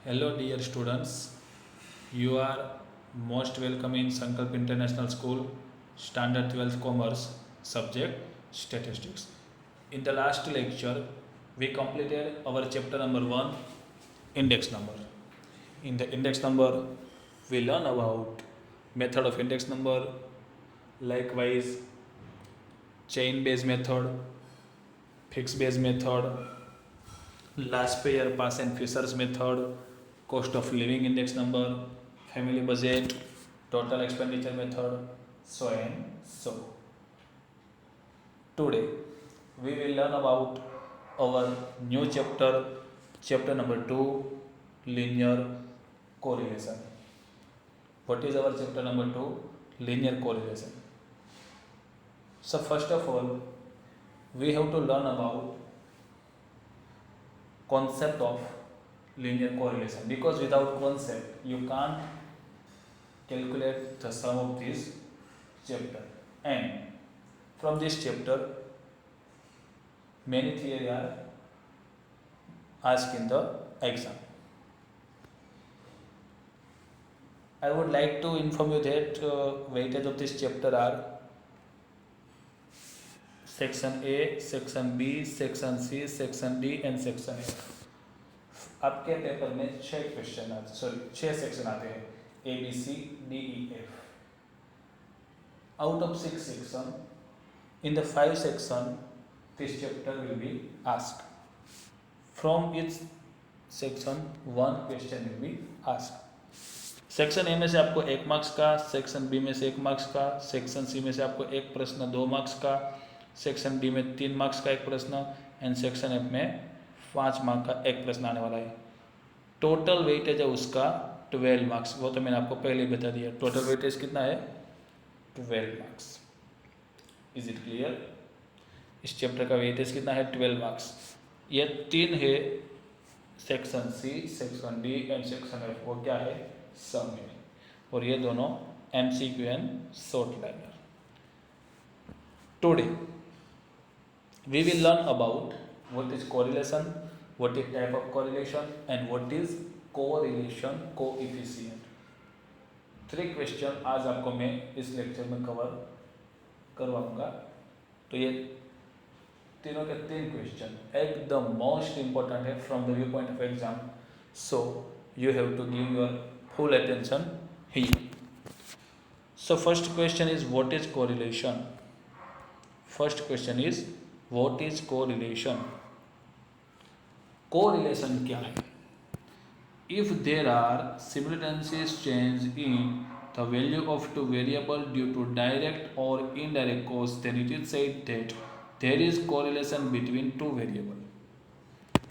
Hello, dear students. You are most welcome in Sankalp International School, Standard 12th Commerce, subject Statistics. In the last lecture, we completed our chapter number 1, index number. In the index number, we learn about method of index number, likewise chain based method, fixed based method, last payer pass and Fisher's method, cost of living index number, family budget, total expenditure method, so and so. Today we will learn about our new chapter, chapter number 2, linear correlation. What is our chapter number 2? Linear correlation. So first of all, we have to learn about concept of linear correlation, because without concept you can't calculate the sum of this chapter, and from this chapter many theory are asked in the exam. I would like to inform you that weightage of this chapter are section A, section B, section C, section D and section A. आपके paper में 6 question आते, sorry 6 section आते हैं, A B C D E F. Out of 6 section, in the 5 section this chapter will be asked. From each section 1 question will be asked. Section A में से आपको 1 marks का, section B में से 1 marks का, section C में से आपको 1 प्रश्न 2 मार्क्स का, सेक्शन डी में 3 मार्क्स का 1 प्रश्न, एंड सेक्शन एफ में 5 मार्क्स का 1 प्रश्न आने वाला है. टोटल वेटेज है उसका 12 मार्क्स. वो तो मैंने आपको पहले ही बता दिया. टोटल वेटेज कितना है? 12 मार्क्स. Is it clear? इस चैप्टर का वेटेज कितना है? 12 मार्क्स. ये 3 है, section C, section D and section F. वो क्या है? सम है. और ये दोनों MCQ and short liner. Today we will learn about what is correlation, what is type of correlation, and what is correlation coefficient. 3 question आज आपको मैं इस लेक्चर में कवर करवाऊंगा. तो ये तीनों के 3 क्वेश्चन एकदम मोस्ट इम्पोर्टेंट है from the view point of exam. So you have to give your full attention here. So first question is what is correlation. First question is what is correlation. Correlation क्या है? If there are simultaneities change in the value of two variable due to direct और indirect cause, then it is said that there is correlation between two variable.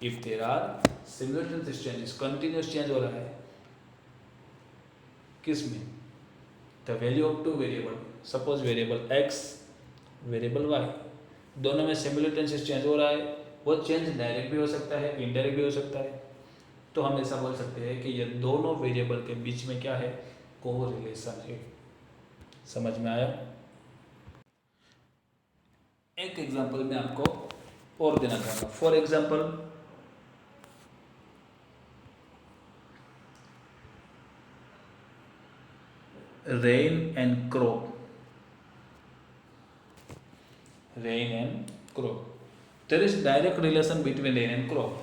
If there are सिमिलटेंसीज changes, continuous change हो रहा है किस में? The value of two variable. Suppose variable X, variable Y, दोनों में सिमिलटेंसीज change हो रहा है. वो चेंज डायरेक्ट भी हो सकता है, इनडायरेक्ट भी हो सकता है. तो हम ऐसा बोल सकते हैं कि ये दोनों वेरिएबल के बीच में क्या है? कोरिलेशन है. समझ में आया? एक एग्जांपल मैं आपको और देना चाहूँगा. For example, rain and crop. Rain and crop, there is direct relation between rain and crop.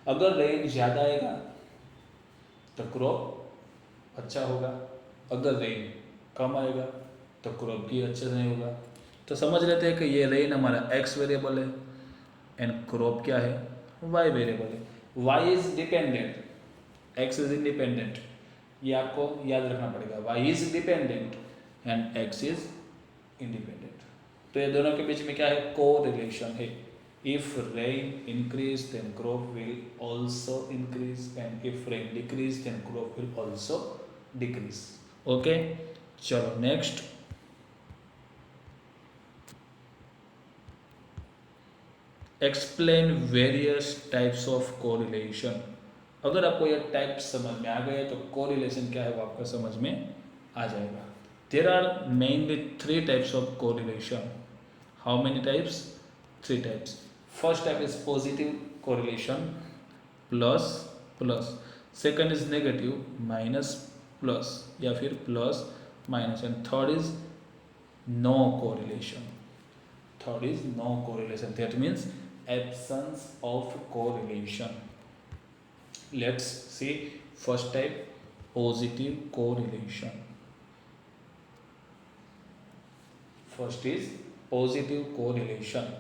अगर रेन ज़्यादा आएगा तो क्रॉप अच्छा होगा, अगर रेन कम आएगा तो क्रॉप भी अच्छे से नहीं होगा. तो समझ लेते हैं कि ये रेन हमारा एक्स वेरिएबल है एंड क्रॉप क्या है? वाई वेरिएबल है. Y is dependent, X is independent. ये आपको याद रखना पड़ेगा. Y is dependent and X is independent. तो ये दोनों के बीच में क्या है? कोरिलेशन है. If rain increase then crop will also increase, and if rain decrease then crop will also decrease. Okay, चलो next. Explain various types of correlation. अगर आपको ये टाइप समझ में आ गए तो कोरिलेशन क्या है वो आपको समझ में आ जाएगा. There are mainly 3 types of correlation. How many types? 3 types. First type is positive correlation, plus plus. Second is negative minus plus या फिर plus minus, and third is no correlation. Third is no correlation. That means absence of correlation. Let's see first type, positive correlation. First is positive correlation.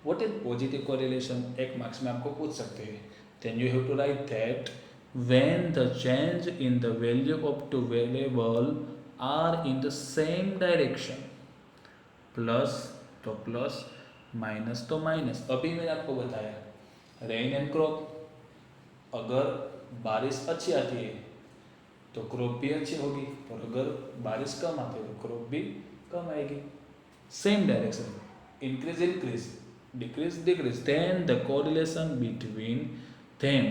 What is positive correlation? एक marks में आपको पूछ सकते हैं. Then you have to write that when the change in the value of two variable are in the same direction, plus तो plus, minus तो minus. अभी मैंने आपको बताया रेन एंड क्रॉप, अगर बारिश अच्छी आती है तो क्रॉप भी अच्छी होगी, और अगर बारिश कम आती है तो क्रॉप भी कम आएगी. Same direction, increase increase, decrease decrease, then the correlation between them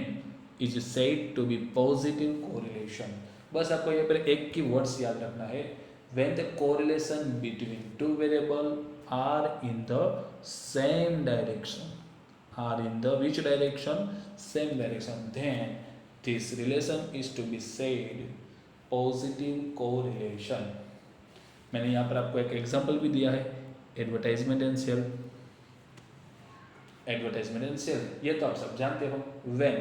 is said to be positive correlation. बस आपको यहाँ पर एक की वर्ड्स याद रखना है. When the correlation between two variables are in the same direction, are in the which direction? Same direction. Then this relation is to be said positive correlation. मैंने यहाँ पर आपको एक एग्जांपल भी दिया है, advertisement and sale. Advertisement and sale ये तो आप सब जानते हो. When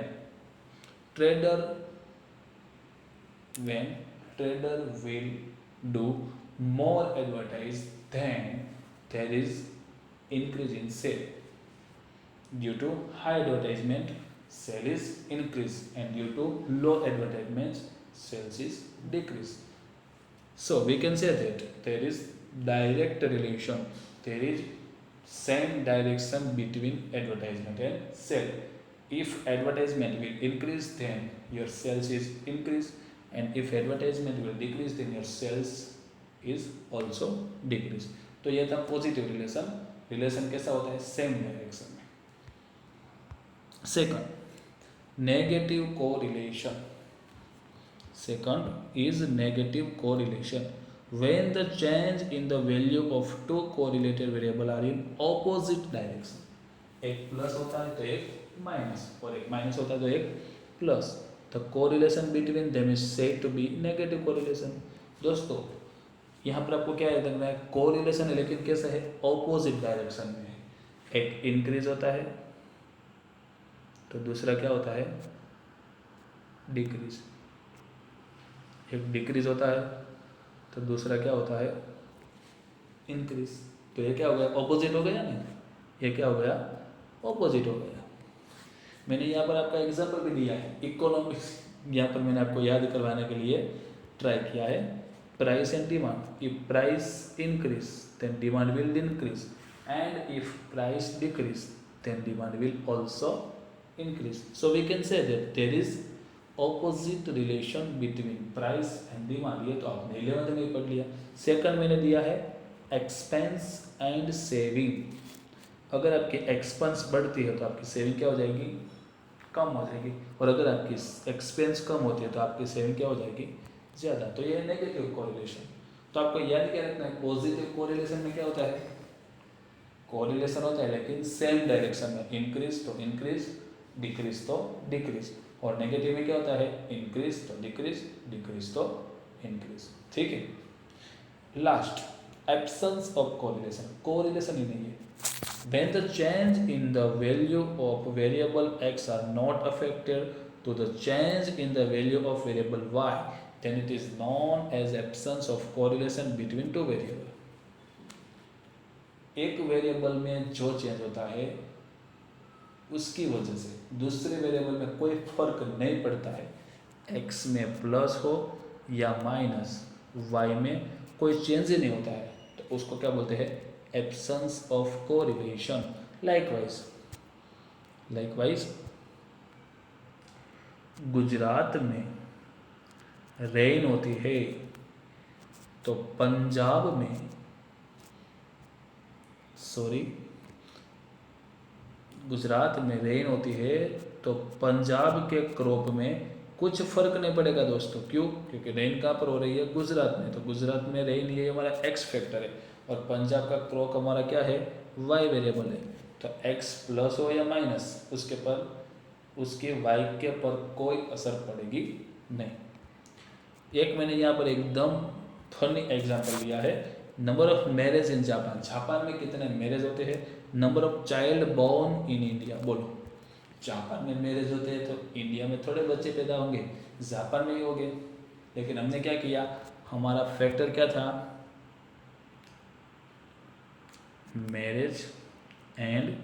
trader will do more advertise, then there is increase in sale. Due to high advertisement, sale is increase, and due to low advertisement, sales is decrease. So we can say that there is direct relation, there is same direction between advertisement and sale. If advertisement will increase, then your sales is increase, and if advertisement will decrease, then your sales is also decrease. तो ये था positive relation. Relation कैसा होता है? Same direction में. Second, negative correlation. Second is negative correlation. when the change in the value of two correlated variable are in opposite direction. एक plus होता है तो एक माइनस, और एक माइनस होता है तो एक plus. The correlation between them is said to be negative correlation. दोस्तों यहाँ पर आपको क्या याद रखना है? कोरिलेशन है, लेकिन कैसा है? ऑपोजिट डायरेक्शन में. एक इंक्रीज होता है तो दूसरा क्या होता है? डिक्रीज. एक डिक्रीज होता है तो दूसरा क्या होता है? इंक्रीज. तो ये क्या हो गया? ऑपोजिट हो गया ना. ये क्या हो गया? ऑपोजिट हो गया. मैंने यहाँ पर आपका एग्जाम्पल भी दिया है. इकोनॉमिक्स यहाँ पर मैंने आपको याद करवाने के लिए ट्राई किया है. Price and demand. If price increase then demand will increase, and if price decrease then demand will also increase. So we can say that there is opposite relation between price and demand. ये तो आपने 11th में पढ़ लिया. Second मैंने दिया है expense and saving. अगर आपकी एक्सपेंस बढ़ती है तो आपकी सेविंग क्या हो जाएगी? कम हो जाएगी. और अगर आपकी एक्सपेंस कम होती है तो आपकी सेविंग क्या हो जाएगी? ज़्यादा. तो ये है नेगेटिव कोरिलेशन. तो आपको याद क्या रखना है? पॉजिटिव कोरिलेशन में क्या होता है? कोरिलेशन होता है लेकिन सेम डायरेक्शन में. इंक्रीज तो इंक्रीज, डिक्रीज तो डिक्रीज. और नेगेटिव में क्या होता है? इंक्रीज तो डिक्रीज, डिक्रीज तो इंक्रीज. ठीक है. Last, absence of correlation. Correlation ही नहीं है. When the change in the value of variable x are not affected to the change in the value of variable y, then it is known as absence of correlation between two variable. एक variable में जो change होता है उसकी वजह से दूसरे variable में कोई फर्क नहीं पड़ता है. x में प्लस हो या माइनस, y में कोई चेंज ही नहीं होता है, तो उसको क्या बोलते हैं? Absence of correlation. Likewise, Gujarat में रेन होती है तो पंजाब में गुजरात में रेन होती है तो पंजाब के क्रॉप में कुछ फर्क नहीं पड़ेगा दोस्तों. क्यों? क्योंकि रेन कहाँ पर हो रही है? गुजरात में. तो गुजरात में रेन ये हमारा एक्स फैक्टर है, और पंजाब का क्रॉप हमारा क्या है? वाई वेरिएबल है. तो एक्स प्लस हो या माइनस, उसके पर उसके वाई के पर कोई असर पड़ेगी नहीं। एक मैंने यहाँ पर एकदम फनी एग्जाम्पल लिया है, number of marriage in Japan. Japan में कितने मैरिज होते हैं, number of child born in India. बोलो, जापान में मैरिज होते हैं तो इंडिया में थोड़े बच्चे पैदा होंगे, जापान में ही होंगे। लेकिन हमने क्या किया, हमारा फैक्टर क्या था, मैरिज एंड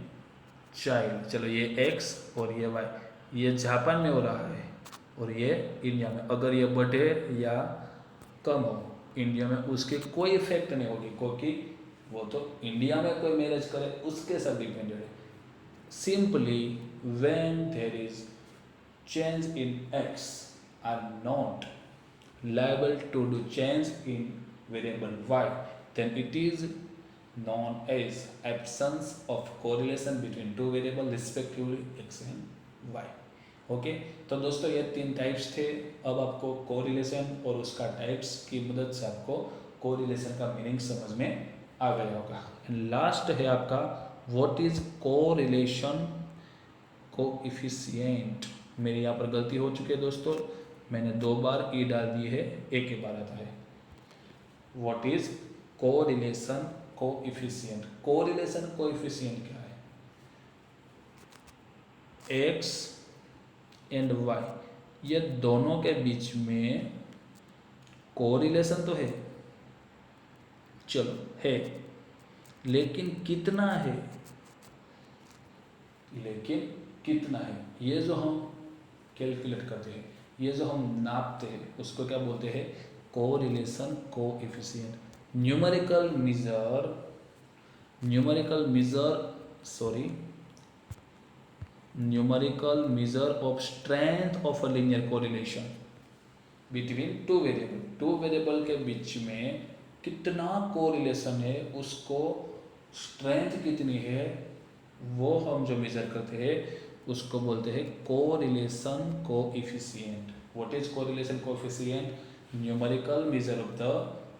चाइल्ड। चलो ये एक्स और ये वाई, ये जापान में हो रहा है और ये इंडिया में। अगर ये बढ़े या कम हो इंडिया में, उसके कोई इफेक्ट नहीं होगी, क्योंकि वो तो इंडिया में कोई मैरिज करे उसके सब डिपेंडेड है। Simply when there is change in X are not liable to do change in variable y, then it is known as absence of correlation between two variable respectively x and y। Okay तो दोस्तों ये 3 types थे। अब आपको correlation और उसका types की मदद से आपको कोरिलेशन का मीनिंग समझ में आ गया होगा। एंड लास्ट है आपका व्हाट इज कोरिलेशन कोएफिशिएंट। मेरी यहाँ पर गलती हो चुकी है दोस्तों, मैंने 2 बार ई डाल दी है, एक ही बार आता है। What is correlation coefficient. Correlation coefficient क्या है, एक्स एंड वाई ये दोनों के बीच में कोरिलेशन तो है, चलो है, लेकिन कितना है, लेकिन कितना है, ये जो हम कैलकुलेट करते हैं, ये जो हम नापते हैं उसको क्या बोलते हैं, correlation coefficient. Numerical measure of strength of a linear correlation between two variable के बीच में कितना कोरिलेशन है, उसको स्ट्रेंथ कितनी है, वो हम जो मेजर करते हैं उसको बोलते हैं correlation coefficient. What is correlation coefficient, numerical measure of the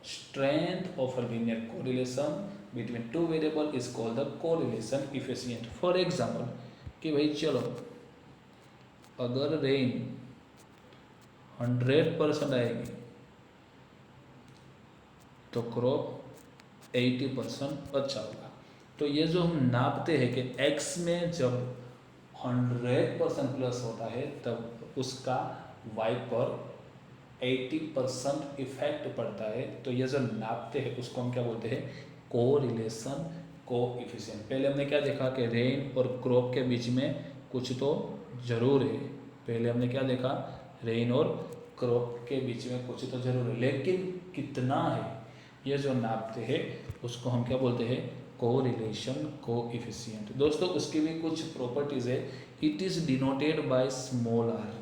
strength of a linear correlation between two variable is called the correlation coefficient। For example कि भाई चलो अगर रेन 100% आएगी तो क्रॉप 80% अच्छा होगा। तो ये जो हम नापते हैं कि x में जब 100% प्लस होता है तब उसका y पर 80% इफेक्ट पड़ता है, तो ये जो नापते हैं उसको हम क्या बोलते हैं, कोरिलेशन कोएफिशिएंट। पहले हमने क्या देखा कि रेन और क्रॉप के बीच में कुछ तो जरूर है, पहले हमने क्या देखा, रेन और क्रॉप के बीच में कुछ तो जरूर है, लेकिन कितना है ये जो नापते हैं उसको हम क्या बोलते हैं, कोरिलेशन कोएफिशिएंट। दोस्तों उसकी भी कुछ प्रॉपर्टीज है, it is denoted by small R.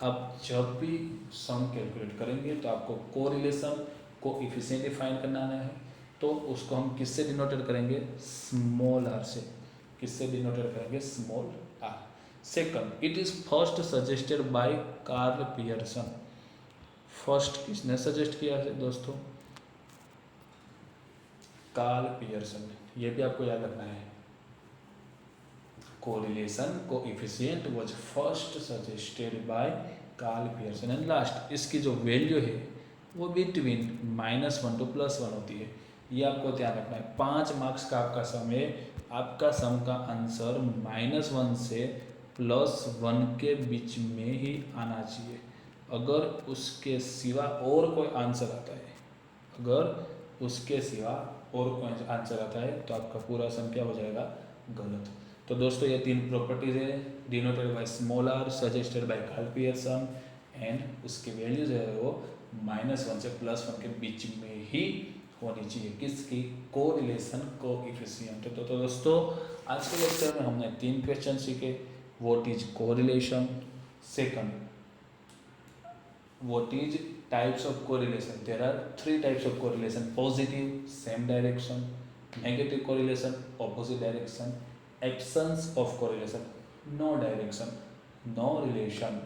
अब जब भी सम कैलकुलेट करेंगे तो आपको कोरिलेशन कोएफिशिएंट डिफाइन करना है, तो उसको हम किससे डिनोटेड करेंगे, स्मॉल आर से। किससे डिनोटेड करेंगे, small R. Second, it is first suggested by Karl Pearson. First किसने सजेस्ट किया है दोस्तों, कार्ल पियर्सन। ये भी आपको याद रखना है, correlation coefficient was first suggested by Karl Pearson. And last, इसकी जो वैल्यू है वो बिटवीन -1 to +1 होती है, ये आपको ध्यान रखना है। 5 मार्क्स का आपका सम है, आपका सम का आंसर -1 से +1 के बीच में ही आना चाहिए। अगर उसके सिवा और कोई आंसर आता है, अगर उसके सिवा और कोई आंसर आता है तो आपका पूरा सम क्या हो जाएगा, गलत। तो दोस्तों ये 3 प्रॉपर्टीज है, denoted by small R, suggested by Karl Pearson, and उसकी वैल्यू जो है वो -1 से +1 के बीच में ही होनी चाहिए। किसकी, कोरिलेशन कोएफिशिएंट। तो दोस्तों आज के लेक्चर में हमने 3 क्वेश्चन सीखे। What is correlation, second what is types of correlation, there are 3 types of correlation, positive same direction, negative correlation opposite direction, absence of correlation no direction no relation,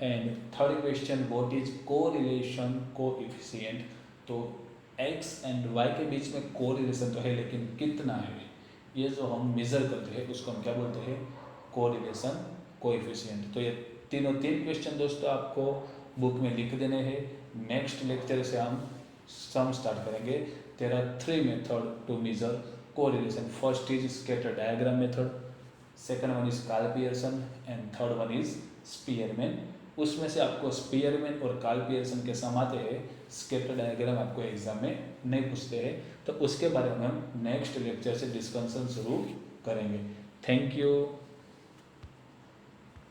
and third question what is correlation coefficient। तो x and y के बीच में correlation तो है, लेकिन कितना है, ये जो हम मेजर करते हैं उसको हम क्या बोलते हैं, कोरिलेशन कोएफिशिएंट। तो ये तीन क्वेश्चन दोस्तों आपको बुक में लिख देने हैं। नेक्स्ट लेक्चर से हम सम स्टार्ट करेंगे। There are 3 method to measure correlation. First is scatter diagram method, second one is Karl Pearson and third one is Spearman. उसमें से आपको स्पीयरमैन और कार्ल पियर्सन के सम आते हैं, स्कैटर डायग्राम आपको एग्जाम में नहीं पूछते हैं। तो उसके बारे में हम नेक्स्ट लेक्चर से डिस्कशन शुरू करेंगे। Thank you.